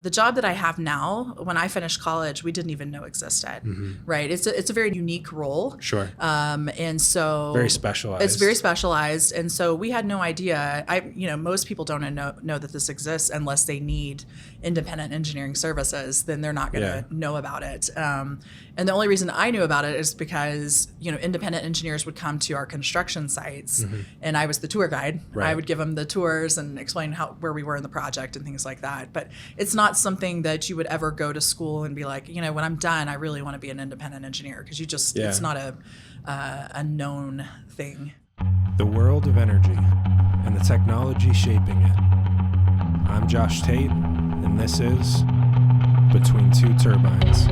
The job that I have now, when I finished college, we didn't even know existed, right? It's a very unique role. Sure. And so very specialized. It's very specialized. And so we had no idea. Most people don't know that this exists unless they need independent engineering services. Then they're not going to know about it. And the only reason I knew about it is because, independent engineers would come to our construction sites and I was the tour guide. Right. I would give them the tours and explain where we were in the project and things like that. But it's not something that you would ever go to school and be like, when I'm done, I really want to be an independent engineer, because it's not a known thing. The world of energy and the technology shaping it. I'm Josh Tate, and this is Between Two Turbines.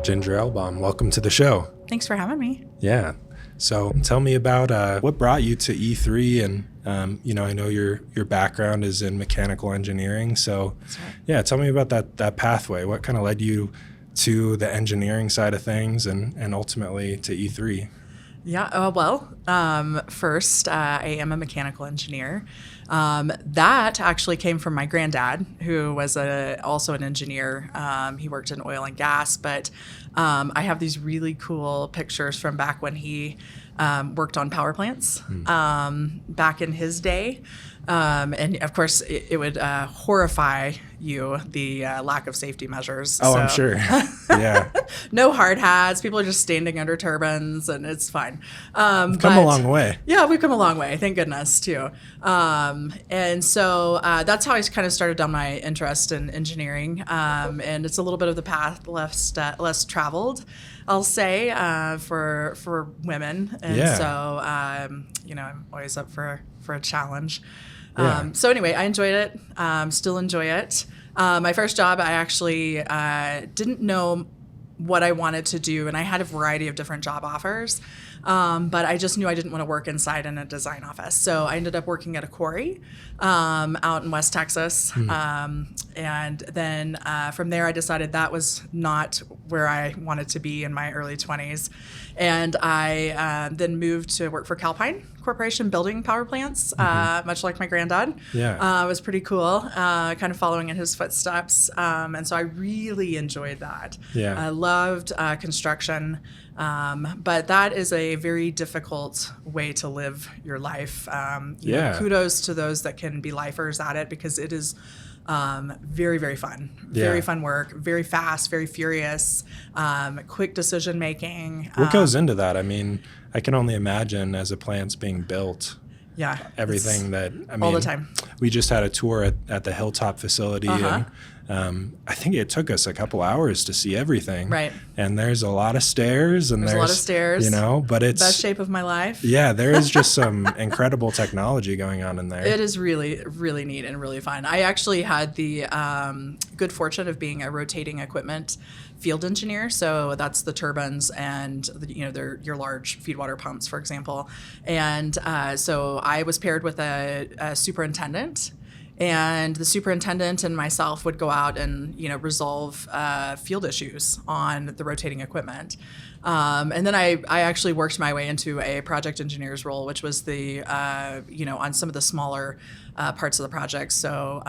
Ginger Elbaum, welcome to the show. Thanks for having me. Yeah. So tell me about what brought you to E3, and I know your background is in mechanical engineering. So yeah, tell me about that pathway. What kind of led you to the engineering side of things and ultimately to E3? Yeah, first, I am a mechanical engineer. That actually came from my granddad, who was also an engineer. He worked in oil and gas, but I have these really cool pictures from back when he worked on power plants back in his day. And of course, it would horrify you, the lack of safety measures. Oh, so. I'm sure. Yeah. No hard hats. People are just standing under turbines, and it's fine. We've come a long way. Yeah, we've come a long way. Thank goodness, too. And so that's how I kind of started down my interest in engineering. And it's a little bit of the path less traveled, I'll say, for women. And so, I'm always up for a challenge. So anyway, I enjoyed it, still enjoy it. My first job, I actually didn't know what I wanted to do, and I had a variety of different job offers, but I just knew I didn't want to work inside in a design office. So I ended up working at a quarry out in West Texas, and then from there I decided that was not where I wanted to be in my early 20s, and I then moved to work for Calpine Corporation, building power plants, much like my granddad. Yeah. It was pretty cool, kind of following in his footsteps. And so I really enjoyed that. Yeah. I loved construction, but that is a very difficult way to live your life. Kudos to those that can be lifers at it, because it is very, very fun. Very fun work, very fast, very furious, quick decision making. What goes into that? I mean, I can only imagine as a plant's being built. Yeah. Everything all the time. We just had a tour at the Hilltop facility, and I think it took us a couple hours to see everything. Right. And there's a lot of stairs, and there's a lot of stairs. But it's best shape of my life. Yeah, there is just some incredible technology going on in there. It is really, really neat and really fun. I actually had the good fortune of being a rotating equipment field engineer. So that's the turbines and your large feed water pumps, for example. And so I was paired with a superintendent. And the superintendent and myself would go out and, resolve field issues on the rotating equipment. And then I actually worked my way into a project engineer's role, which was on some of the smaller parts of the project. So,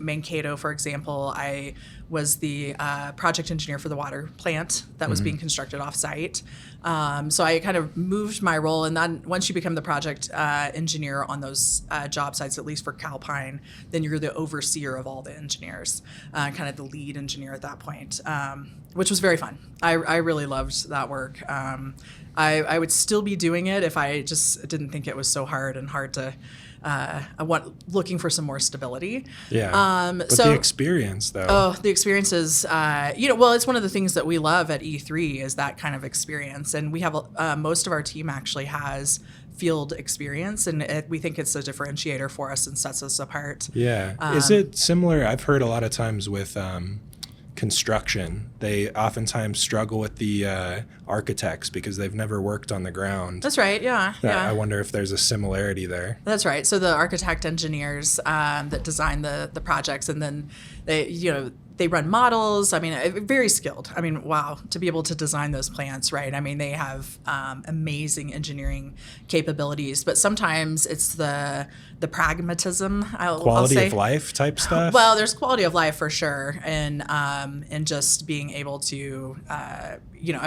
Mankato, for example, I was the project engineer for the water plant that was being constructed off-site. So I kind of moved my role, and then once you become the project engineer on those job sites, at least for Calpine, then you're the overseer of all the engineers, kind of the lead engineer at that point, which was very fun. I really loved that work. I would still be doing it if I just didn't think it was so hard to looking for some more stability. Yeah. But the experience, though. Oh, the experience is, it's one of the things that we love at E3 is that kind of experience. And we have, most of our team actually has field experience, and we think it's a differentiator for us and sets us apart. Yeah. Is it similar? I've heard a lot of times with construction, they oftentimes struggle with the architects because they've never worked on the ground. That's right. Yeah. I wonder if there's a similarity there. That's right. So the architect engineers that design the projects, and then they they run models. I mean, very skilled. I mean, wow, to be able to design those plants, right? I mean, they have amazing engineering capabilities, but sometimes it's the pragmatism. I'll say. Of life type stuff. Well, there's quality of life for sure, and just being able to, I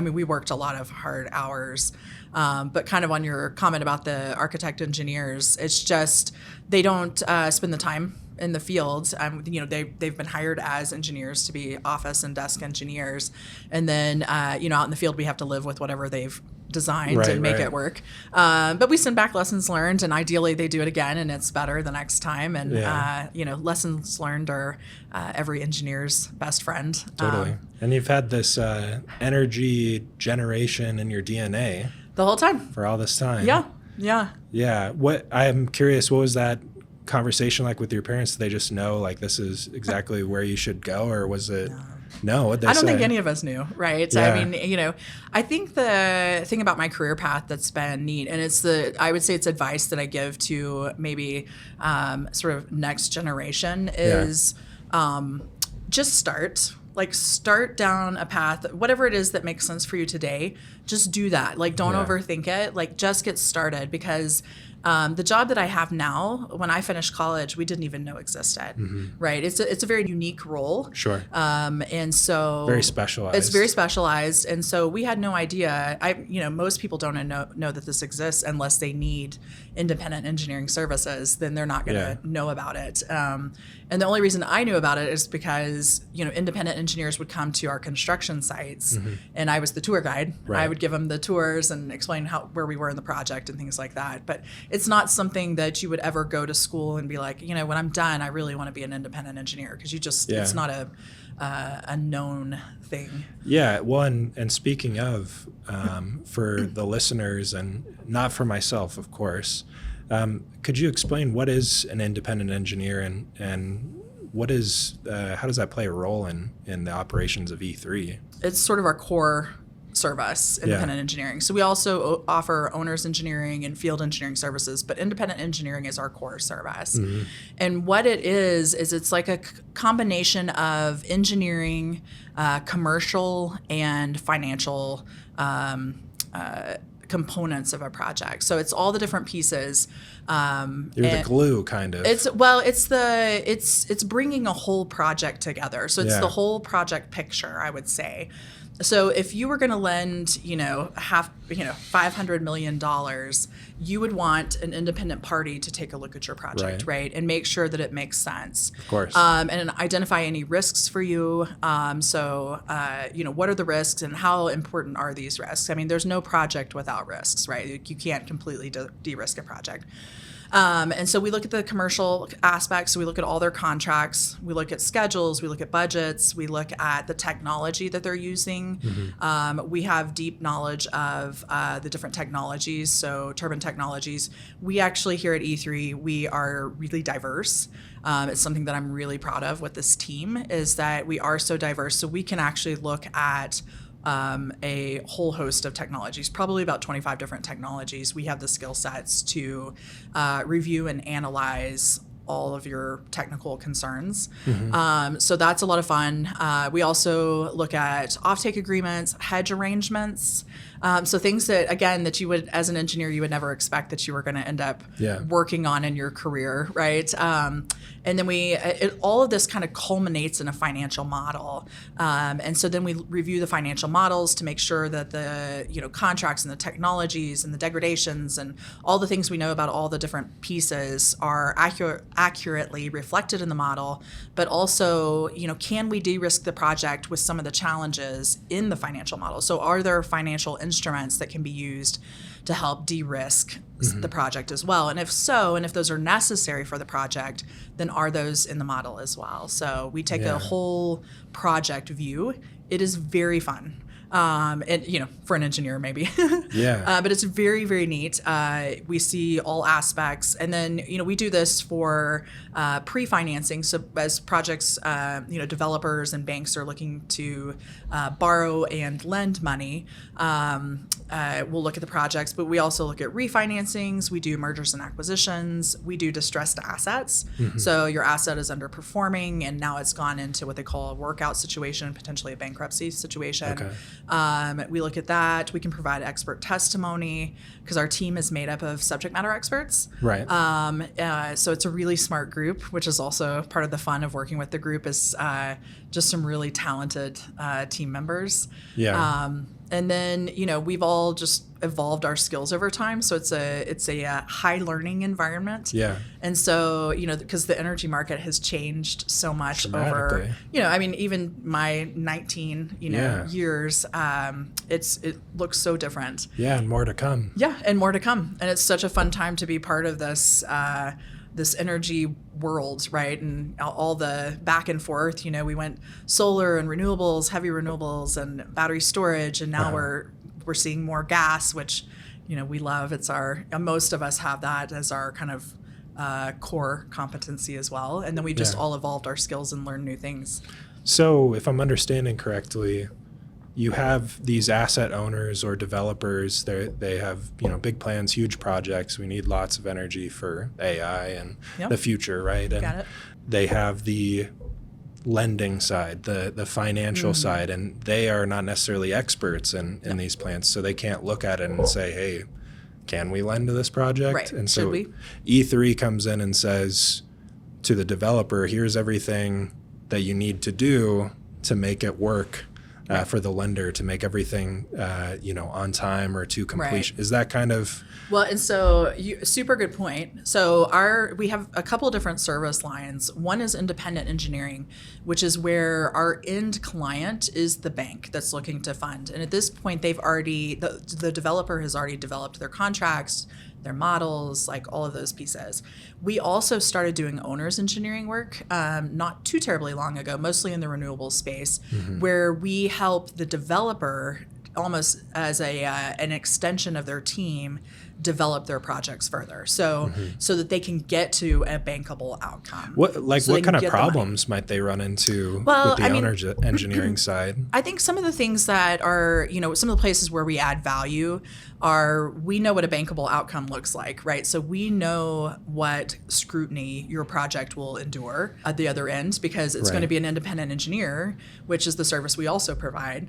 mean, we worked a lot of hard hours, but kind of on your comment about the architect engineers, it's just they don't spend the time in the field. They've been hired as engineers to be office and desk engineers, and then out in the field we have to live with whatever they've designed and make it work. But we send back lessons learned, and ideally they do it again and it's better the next time. And lessons learned are every engineer's best friend. Totally. And you've had this energy generation in your DNA the whole time for all this time. Yeah. What I'm curious, what was that conversation like with your parents? Did they just know like this is exactly where you should go, or was it no? What'd they I don't say? think any of us knew, right? Yeah. I mean, I think the thing about my career path that's been neat, and I would say it's advice that I give to maybe sort of next generation is just start down a path, whatever it is that makes sense for you today. Just do that. Like, don't overthink it. Like, just get started, because the job that I have now, when I finished college, we didn't even know existed, right? It's a very unique role. Sure. And so very specialized. It's very specialized, and so we had no idea. Most people don't know that this exists unless they need independent engineering services. Then they're not going to know about it. And the only reason I knew about it is because independent engineers would come to our construction sites, and I was the tour guide. Right. I would give them the tours and explain where we were in the project and things like that. But it's not something that you would ever go to school and be like, when I'm done, I really want to be an independent engineer, because it's not a known thing. Yeah. Well, and speaking of, for the listeners and not for myself, of course, could you explain what is an independent engineer and what is, how does that play a role in the operations of E3? It's sort of our core service, independent engineering. So we also offer owner's engineering and field engineering services, but independent engineering is our core service. And what it is it's like a combination of engineering, commercial, and financial components of a project. So it's all the different pieces. You're the glue, kind of. It's bringing a whole project together. So it's the whole project picture, I would say. So if you were going to lend, $500 million, you would want an independent party to take a look at your project, right? And make sure that it makes sense. Of course. And identify any risks for you. What are the risks and how important are these risks? I mean, there's no project without risks, right? You can't completely de-risk a project. And so we look at the commercial aspects. So we look at all their contracts. We look at schedules. We look at budgets. We look at the technology that they're using. We have deep knowledge of the different technologies. So turbine technologies. We actually here at E3, we are really diverse. It's something that I'm really proud of with this team, is that we are so diverse. So we can actually look at a whole host of technologies, probably about 25 different technologies. We have the skill sets to review and analyze all of your technical concerns. So that's a lot of fun. We also look at offtake agreements, hedge arrangements. So things that, again, that you would, as an engineer, you would never expect that you were going to end up working on in your career, right? And then all of this kind of culminates in a financial model. And so then we review the financial models to make sure that the contracts and the technologies and the degradations and all the things we know about all the different pieces are accurately reflected in the model, but also, can we de-risk the project with some of the challenges in the financial model? So are there financial instruments that can be used to help de-risk the project as well? And if so, and if those are necessary for the project, then are those in the model as well? So we take a whole project view. It is very fun. and for an engineer maybe. Yeah. But it's very, very neat. We see all aspects, and then we do this for pre-financing. So as projects, developers and banks are looking to borrow and lend money, we'll look at the projects, but we also look at refinancings. We do mergers and acquisitions. We do distressed assets. So your asset is underperforming, and now it's gone into what they call a workout situation, potentially a bankruptcy situation. Okay. We look at that. We can provide expert testimony because our team is made up of subject matter experts. Right. So it's a really smart group, which is also part of the fun of working with the group is just some really talented team members. Yeah. And then we've all just evolved our skills over time, so it's a high learning environment. Yeah. And so because the energy market has changed so much over even my 19 years, it looks so different. Yeah, and more to come. Yeah, and more to come. And it's such a fun time to be part of this energy world, right? And all the back and forth, we went solar and renewables, heavy renewables and battery storage, and now we're seeing more gas, which we love. It's most of us have that as our kind of core competency as well. And then we just all evolved our skills and learned new things. So if I'm understanding correctly, you have these asset owners or developers. They have big plans, huge projects. We need lots of energy for AI and the future, right? And Got it. they have the lending side, the financial side, and they are not necessarily experts in these plans, so they can't look at it and say, hey, can we lend to this project? Right. And so Should we? E3 comes in and says to the developer, here's everything that you need to do to make it work. For the lender to make everything, on time or to completion. Right. Is that kind of... Well, and so super good point. So we have a couple of different service lines. One is independent engineering, which is where our end client is the bank that's looking to fund. And at this point, the developer has already developed their contracts, their models, like all of those pieces. We also started doing owner's engineering work not too terribly long ago, mostly in the renewable space, where we help the developer almost as an extension of their team develop their projects further, so that they can get to a bankable outcome. What kind of problems might they run into with the owner's engineering side? I think some of the things that are, some of the places where we add value are, we know what a bankable outcome looks like, right? So we know what scrutiny your project will endure at the other end, because it's going to be an independent engineer, which is the service we also provide,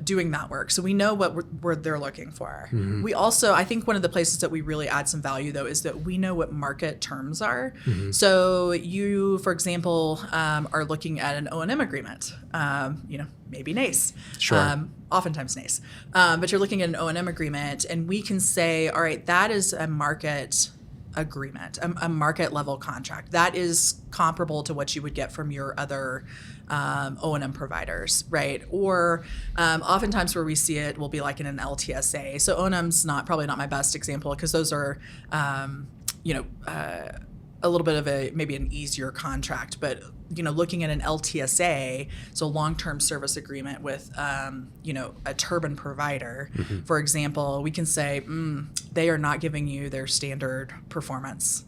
doing that work. So we know what they're looking for. We also, I think one of the places that we really add some value, though, is that we know what market terms are. So you, for example, are looking at an O&M agreement, maybe NACE. Sure. Oftentimes NACE. But you're looking at an O&M agreement, and we can say, all right, that is a market agreement, a market level contract. That is comparable to what you would get from your other O&M providers, right? Or oftentimes where we see it will be like in an LTSA. So O&M's probably not my best example, because those are, a little bit of maybe an easier contract, but looking at an LTSA, so long-term service agreement with a turbine provider, for example, we can say they are not giving you their standard performance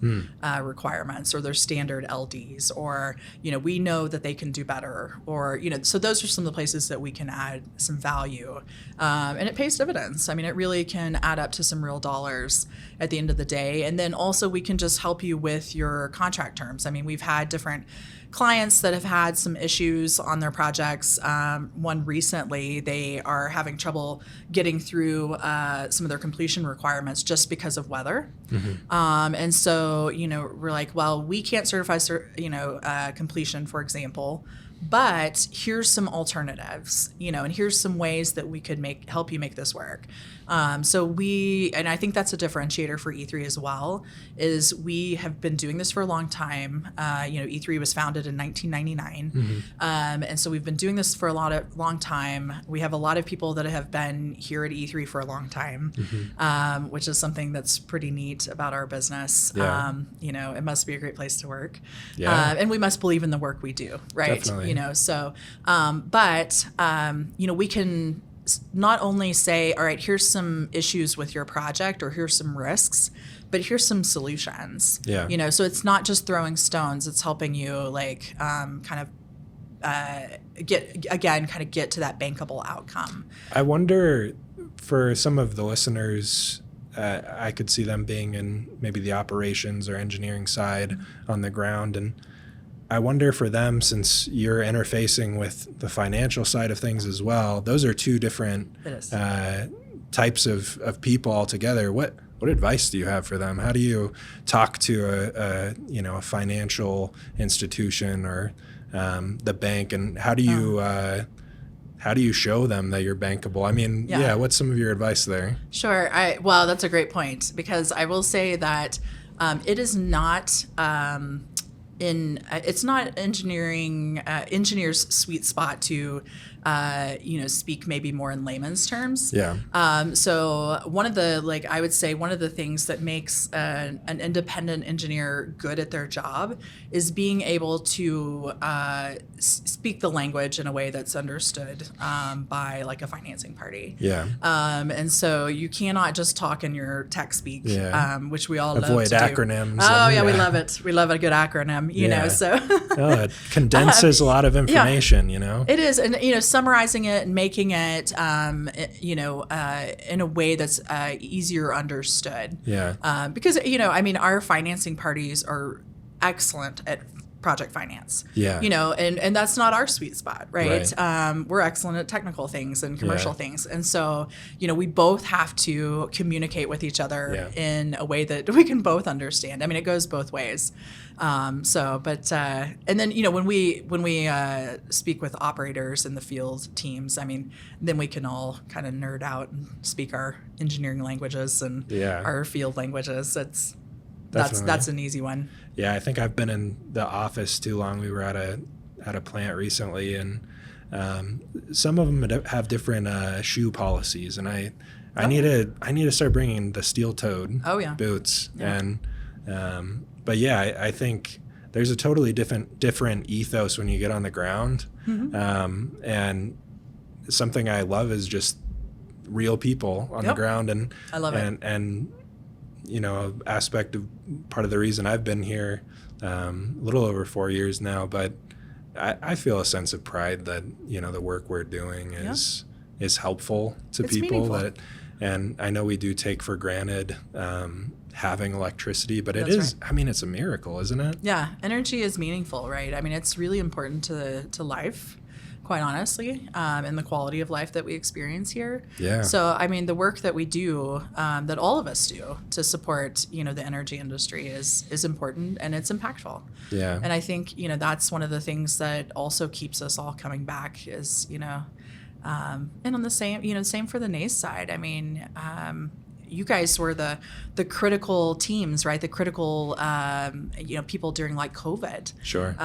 requirements or their standard LDs, or we know that they can do better, or so those are some of the places that we can add some value, and it pays dividends. I mean, it really can add up to some real dollars at the end of the day. And then also we can just help you with your contract terms. I mean, we've had different clients that have had some issues on their projects. One recently, they are having trouble getting through some of their completion requirements just because of weather. And so, we're like, well, we can't certify, completion, for example, but here's some alternatives, and here's some ways that we could help you make this work. And I think that's a differentiator for E3 as well, is we have been doing this for a long time. E3 was founded in 1999. And so we've been doing this for a long time. We have a lot of people that have been here at E3 for a long time, which is something that's pretty neat about our business. Yeah. It must be a great place to work. Yeah. And we must believe in the work we do, right? Definitely. We can not only say, all right, here's some issues with your project or here's some risks, but here's some solutions. Yeah. You know, so it's not just throwing stones, it's helping you like get to that bankable outcome. I wonder, for some of the listeners, I could see them being in maybe the operations or engineering side on the ground. And I wonder for them, since you're interfacing with the financial side of things as well, those are two different types of people altogether. What advice do you have for them? How do you talk to a financial institution or the bank, and how do you show them that you're bankable? I mean, what's some of your advice there? Sure. Well, that's a great point, because I will say that it is not it's not engineers' sweet spot to speak maybe more in layman's terms. Yeah. So one of the things that makes an independent engineer good at their job is being able to speak the language in a way that's understood by like a financing party. Yeah. And so you cannot just talk in your tech speak, which we all avoid love to acronyms. Oh yeah, we love it. We love a good acronym, you know. So it condenses a lot of information, you know. It is, and summarizing it and making it, in a way that's easier understood. Yeah. Because our financing parties are excellent at project finance. Yeah. And that's not our sweet spot, right? We're excellent at technical things and commercial things. And so, we both have to communicate with each other in a way that we can both understand. I mean, it goes both ways. And then, when we speak with operators in the field teams, I mean, then we can all kind of nerd out and speak our engineering languages and our field languages. That's an easy one. Yeah, I think I've been in the office too long. We were at a plant recently, and some of them have different shoe policies, and I need to start bringing the steel-toed boots. Yeah. And I think there's a totally different ethos when you get on the ground. Mm-hmm. And something I love is just real people on the ground, and I love it. And aspect of part of the reason I've been here a little over 4 years now, but I feel a sense of pride that, the work we're doing is helpful to people. Meaningful. And I know we do take for granted having electricity, but it is, right. I mean, it's a miracle, isn't it? Yeah. Energy is meaningful, right? I mean, it's really important to life, quite honestly, and the quality of life that we experience here. Yeah. So, I mean, the work that we do, that all of us do to support, the energy industry is important, and it's impactful. Yeah. And I think, that's one of the things that also keeps us all coming back is, and on the same for the NACE side. I mean, you guys were the critical teams, right? The critical, people during like COVID. Sure.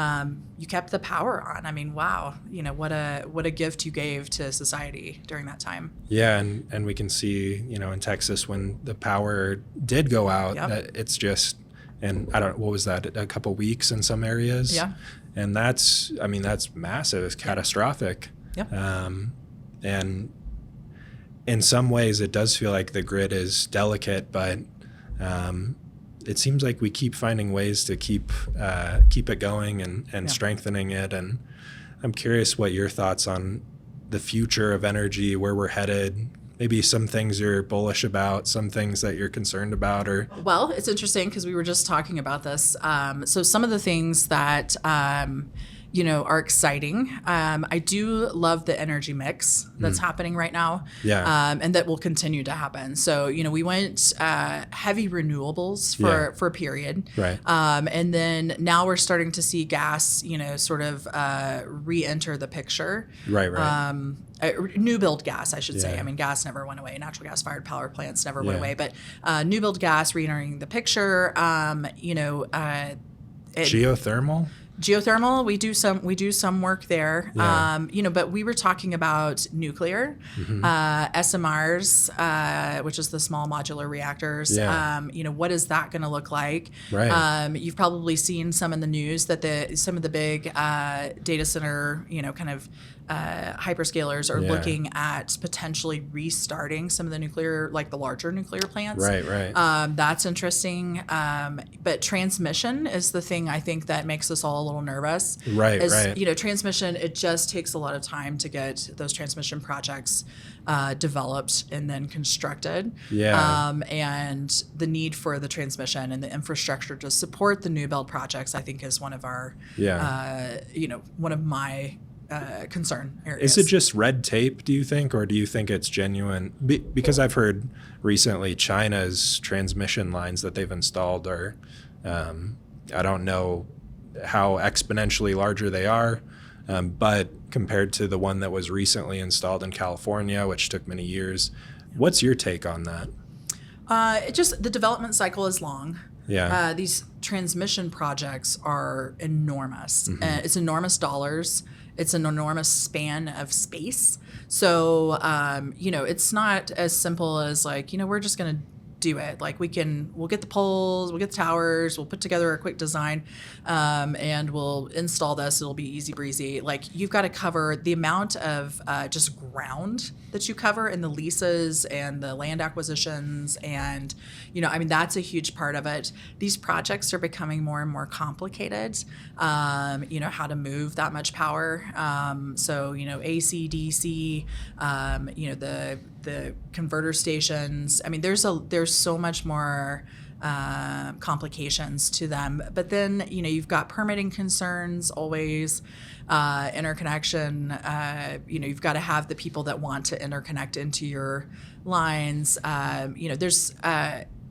You kept the power on. I mean, wow. What a gift you gave to society during that time. Yeah. And we can see, in Texas when the power did go out, that it's just, and I don't know, what was that? A couple weeks in some areas. Yeah. And that's massive. It's catastrophic. Yeah. And in some ways, it does feel like the grid is delicate, but it seems like we keep finding ways to keep it going and strengthening it. And I'm curious what your thoughts on the future of energy, where we're headed. Maybe some things you're bullish about, some things that you're concerned about, or. Well, it's interesting because we were just talking about this. So some of the things that are exciting. I do love the energy mix that's happening right now. Yeah. And that will continue to happen. So, we went heavy renewables for a period. Right. And then now we're starting to see gas, sort of re-enter the picture. Right. New build gas, I should say. Yeah. I mean, gas never went away. Natural gas fired power plants never went away. But new build gas re-entering the picture. Geothermal, we do some work there. Yeah. But we were talking about nuclear, SMRs, which is the small modular reactors. Yeah. What is that going to look like? Right. You've probably seen some in the news that some of the big data center, kind of hyperscalers are looking at potentially restarting some of the nuclear, like the larger nuclear plants. Right. That's interesting. But transmission is the thing I think that makes us all a little nervous. Right. Transmission, it just takes a lot of time to get those transmission projects developed and then constructed. And the need for the transmission and the infrastructure to support the new build projects, I think, is one of our, one of my concern areas. Is it just red tape, do you think, or do you think it's genuine? Because I've heard recently China's transmission lines that they've installed are, I don't know how exponentially larger they are, but compared to the one that was recently installed in California, which took many years, what's your take on that? The development cycle is long. These transmission projects are enormous. It's enormous dollars. It's an enormous span of space. So, it's not as simple as like, we're just going to do it. Like we'll get the poles, we'll get the towers, we'll put together a quick design, and we'll install this. It'll be easy breezy. Like you've got to cover the amount of just ground that you cover in the leases and the land acquisitions. And, that's a huge part of it. These projects are becoming more and more complicated, how to move that much power. AC, DC, the converter stations. I mean, there's so much more complications to them. But then, you've got permitting concerns always, interconnection. You've got to have the people that want to interconnect into your lines.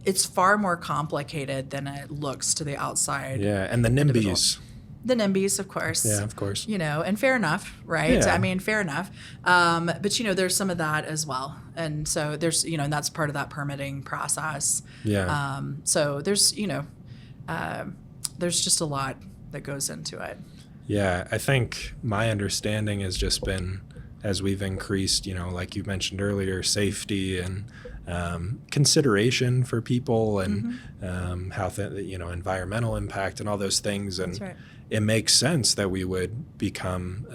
It's far more complicated than it looks to the outside. And the NIMBYs. The NIMBYs, of course. Yeah, of course. And fair enough, right? Yeah. I mean, fair enough. But, there's some of that as well. And so there's, and that's part of that permitting process. So there's, there's just a lot that goes into it. Yeah, I think my understanding has just been, as we've increased, like you mentioned earlier, safety and consideration for people and how environmental impact and all those things. And That's right. It makes sense that we would become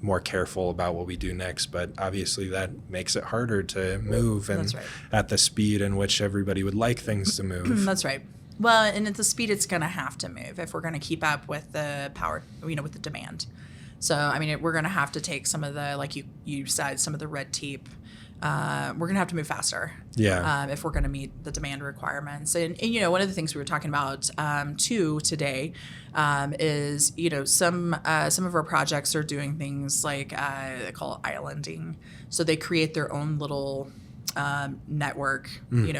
more careful about what we do next, but obviously that makes it harder to move and at the speed in which everybody would like things to move. That's right. Well, and at the speed it's going to have to move if we're going to keep up with the power, with the demand. So, I mean, we're going to have to take some of the, like you said, some of the red tape. We're going to have to move faster if we're going to meet the demand requirements. And, one of the things we were talking about, too, today is, some of our projects are doing things like they call it islanding. So they create their own little network,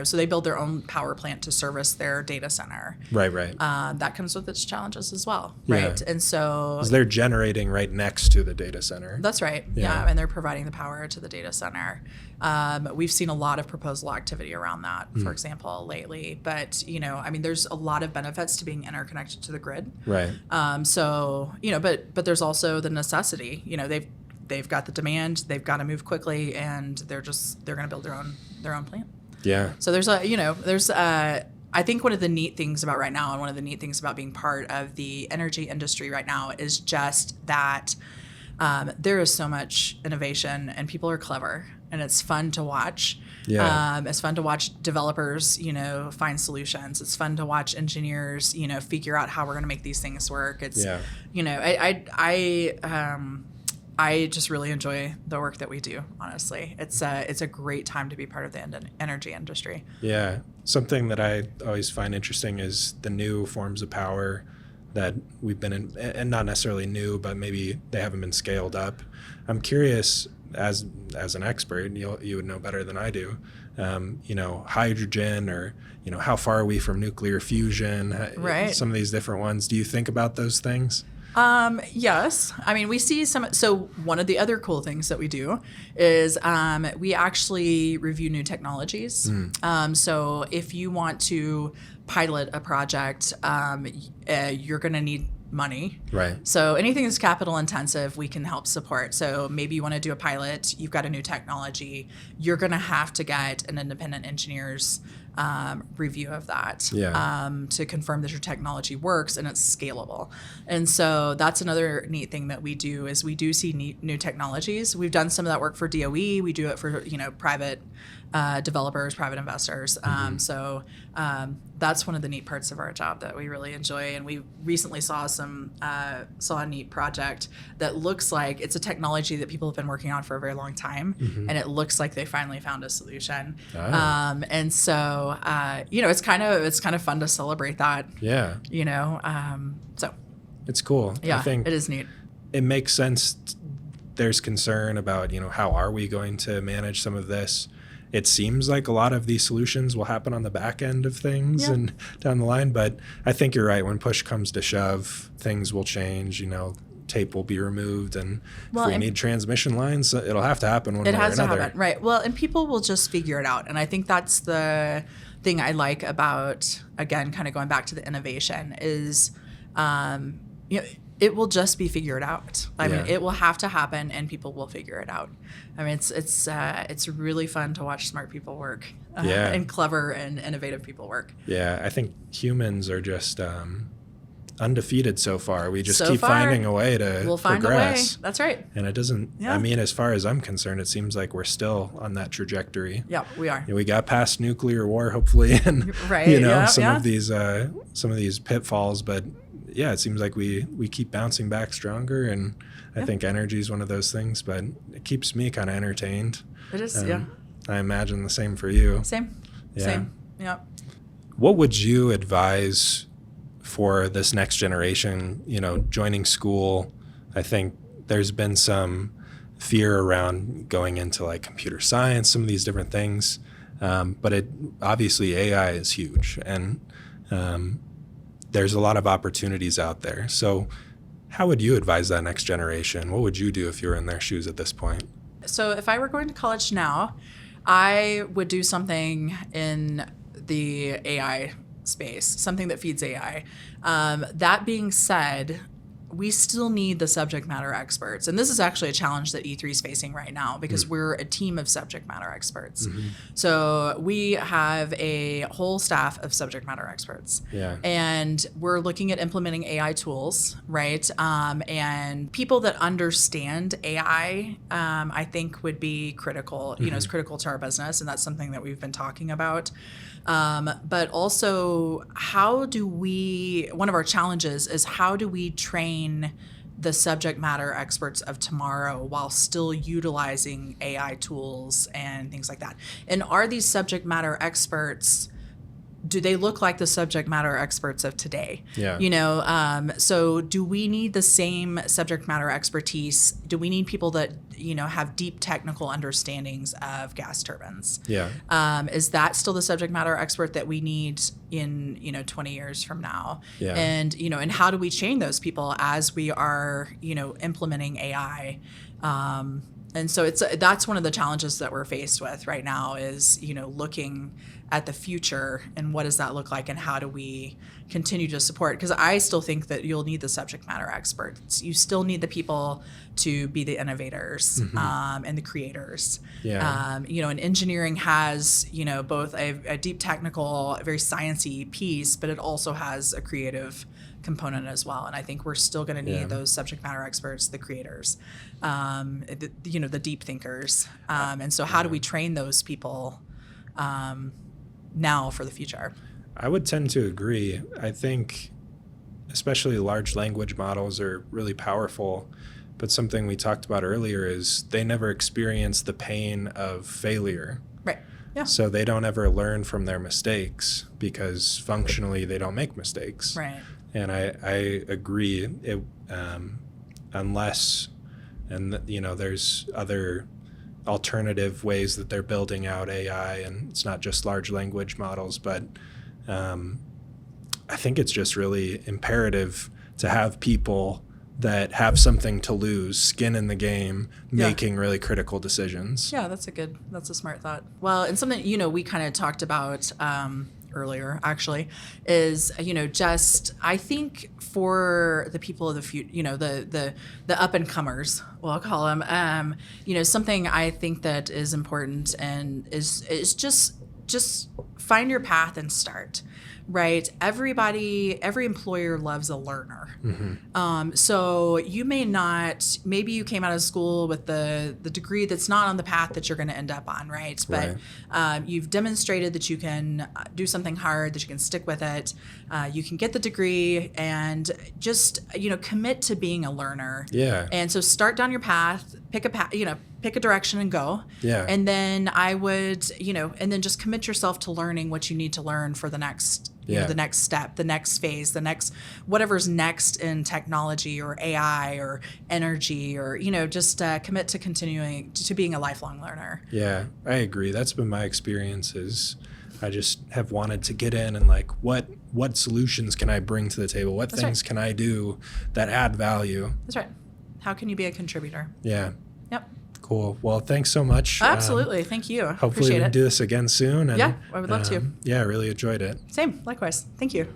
so they build their own power plant to service their data center. Right. That comes with its challenges as well, right? And so... Because they're generating right next to the data center. That's right, and they're providing the power to the data center. We've seen a lot of proposal activity around that, for example, lately. But, there's a lot of benefits to being interconnected to the grid. Right. But there's also the necessity. They've got the demand, they've got to move quickly, and they're going to build their own plant. Yeah. So there's I think one of the neat things about right now, and one of the neat things about being part of the energy industry right now, is just that there is so much innovation and people are clever, and it's fun to watch. It's fun to watch developers, find solutions. It's fun to watch engineers, figure out how we're going to make these things work. It's, I just really enjoy the work that we do, honestly. It's a great time to be part of the energy industry. Yeah. Something that I always find interesting is the new forms of power that we've been in, and not necessarily new, but maybe they haven't been scaled up. I'm curious, as an expert, you would know better than I do, hydrogen, or, how far are we from nuclear fusion? Right. Some of these different ones. Do you think about those things? Yes. I mean, we see so one of the other cool things that we do is, we actually review new technologies. So if you want to pilot a project, you're going to need money. Right. So anything that's capital intensive, we can help support. So maybe you want to do a pilot, you've got a new technology, you're going to have to get an independent engineer's review of that Yeah. to confirm that your technology works and it's scalable. And so that's another neat thing that we do is we do see new technologies. We've done some of that work for DOE. We do it for private developers, private investors. So that's one of the neat parts of our job that we really enjoy. And we recently saw a neat project that looks like it's a technology that people have been working on for a very long time, and it looks like they finally found a solution. And so it's kind of fun to celebrate that. Yeah. So It's cool. yeah, I think it is neat. it makes sense. There's concern about, how are we going to manage some of this? It seems like a lot of these solutions will happen on the back end of things and down the line. But I think you're right. When push comes to shove, things will change. Tape will be removed. And if we need transmission lines, it'll have to happen one way or another. It has to happen. Right. Well, and people will just figure it out. And I think that's the thing I like about, again, kind of going back to the innovation is, it will just be figured out. I mean, it will have to happen, and people will figure it out. I mean, it's really fun to watch smart people work, and clever and innovative people work. Yeah, I think humans are just undefeated so far. We just keep finding a way to We'll find progress. a way. That's right. And it doesn't. Yeah. I mean, as far as I'm concerned, it seems like we're still on that trajectory. Yeah, we are. We got past nuclear war, hopefully, and some of these pitfalls, but. Yeah, it seems like we keep bouncing back stronger, and I think energy is one of those things, but it keeps me kind of entertained. It is, I imagine the same for you. Same. Yeah. What would you advise for this next generation, joining school? I think there's been some fear around going into like computer science, some of these different things, but obviously AI is huge, and there's a lot of opportunities out there. So how would you advise that next generation? What would you do if you were in their shoes at this point? So if I were going to college now, I would do something in the AI space, something that feeds AI. That being said, we still need the subject matter experts. And this is actually a challenge that E3 is facing right now because we're a team of subject matter experts. So we have a whole staff of subject matter experts. Yeah. And we're looking at implementing AI tools, right? And people that understand AI, I think would be critical, is critical to our business. And that's something that we've been talking about. But also, one of our challenges is how do we train the subject matter experts of tomorrow while still utilizing AI tools and things like that? And are these subject matter experts, do they look like the subject matter experts of today? Yeah. So do we need the same subject matter expertise? Do we need people that, have deep technical understandings of gas turbines? Yeah. Is that still the subject matter expert that we need in, 20 years from now? Yeah. And, and how do we train those people as we are, implementing AI? And so that's one of the challenges that we're faced with right now is, looking at the future and what does that look like and how do we continue to support? Because I still think that you'll need the subject matter experts. You still need the people to be the innovators and the creators. Yeah. And engineering has, both a deep technical, very sciencey piece, but it also has a creative component as well. And I think we're still going to need those subject matter experts, the creators, the deep thinkers. And so how do we train those people now for the future? I would tend to agree. I think especially large language models are really powerful, but something we talked about earlier is they never experience the pain of failure. Right. Yeah. So they don't ever learn from their mistakes because functionally they don't make mistakes. Right. And I agree. Unless, there's other alternative ways that they're building out AI, and it's not just large language models, but I think it's just really imperative to have people that have something to lose, skin in the game, making really critical decisions. Yeah, that's a smart thought. Well, and something, we kind of talked about earlier actually is, just, I think for the people of the future, the up and comers, well, I'll call them, something I think that is important and is just just find your path and start. Right. Every employer loves a learner. So you may not, maybe you came out of school with the degree that's not on the path that you're going to end up on. Right. But you've demonstrated that you can do something hard, that you can stick with it. You can get the degree and just, commit to being a learner. Yeah. And so start down your path, pick a direction and go. Yeah. And then I would, and then just commit yourself to learning what you need to learn for the next, the next step, the next phase, the next, whatever's next in technology or AI or energy or, just commit to continuing to being a lifelong learner. Yeah, I agree. That's been my experience is I just have wanted to get in and like, what solutions can I bring to the table? What things can I do that add value? That's right. How can you be a contributor? Yeah. Yep. Cool. Well, thanks so much. Absolutely. Thank you. Hopefully we can do this again soon. And, yeah, I would love to. Yeah, I really enjoyed it. Same. Likewise. Thank you.